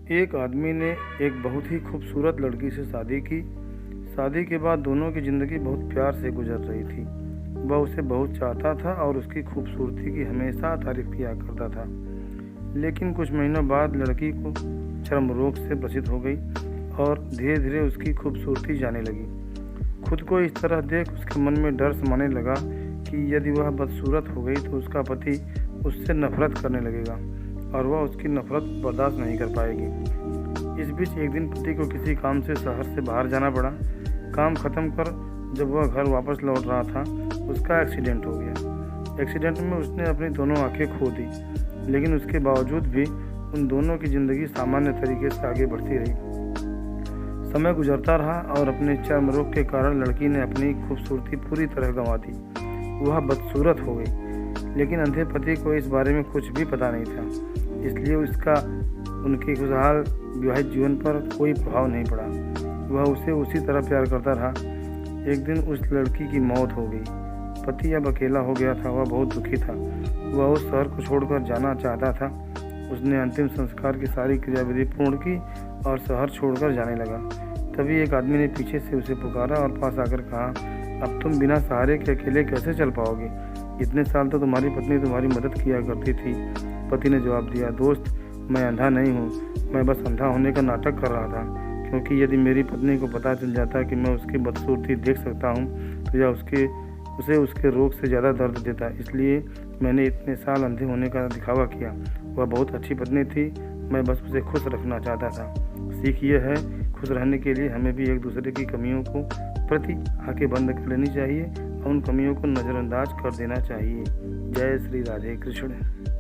एक आदमी ने एक बहुत ही खूबसूरत लड़की से शादी की। शादी के बाद दोनों की ज़िंदगी बहुत प्यार से गुजर रही थी। वह उसे बहुत चाहता था और उसकी खूबसूरती की हमेशा तारीफ किया करता था। लेकिन कुछ महीनों बाद लड़की को चर्म रोग से ग्रसित हो गई और धीरे धीरे उसकी खूबसूरती जाने लगी। खुद को इस तरह देख उसके मन में डर समाने लगा कि यदि वह बदसूरत हो गई तो उसका पति उससे नफरत करने लगेगा और वह उसकी नफरत बर्दाश्त नहीं कर पाएगी। इस बीच एक दिन पति को किसी काम से शहर से बाहर जाना पड़ा। काम खत्म कर जब वह घर वापस लौट रहा था, उसका एक्सीडेंट हो गया। एक्सीडेंट में उसने अपनी दोनों आंखें खो दी, लेकिन उसके बावजूद भी उन दोनों की ज़िंदगी सामान्य तरीके से आगे बढ़ती रही। समय गुजरता रहा और अपने चर्म रोग के कारण लड़की ने अपनी खूबसूरती पूरी तरह गंवा दी। वह बदसूरत हो गई, लेकिन अंधे पति को इस बारे में कुछ भी पता नहीं था, इसलिए उसका उनके खुशहाल विवाहित जीवन पर कोई प्रभाव नहीं पड़ा। वह उसे उसी तरह प्यार करता रहा। एक दिन उस लड़की की मौत हो गई। पति अब अकेला हो गया था। वह बहुत दुखी था। वह उस शहर को छोड़कर जाना चाहता था। उसने अंतिम संस्कार की सारी क्रियाविधि पूर्ण की और शहर छोड़कर जाने लगा। तभी एक आदमी ने पीछे से उसे पुकारा और पास आकर कहा, अब तुम बिना सहारे के अकेले कैसे चल पाओगे? इतने साल तो तुम्हारी पत्नी तुम्हारी मदद किया करती थी। पति ने जवाब दिया, दोस्त, मैं अंधा नहीं हूँ। मैं बस अंधा होने का नाटक कर रहा था, क्योंकि यदि मेरी पत्नी को पता चल जाता कि मैं उसकी बदसूरती देख सकता हूँ तो यह उसे उसके रोग से ज़्यादा दर्द देता। इसलिए मैंने इतने साल अंधे होने का दिखावा किया। वह बहुत अच्छी पत्नी थी। मैं बस उसे खुश रखना चाहता था। सीख यह है, खुश रहने के लिए हमें भी एक दूसरे की कमियों को प्रति आंखें बंद कर लेनी चाहिए और उन कमियों को नज़रअंदाज कर देना चाहिए। जय श्री राधे कृष्ण।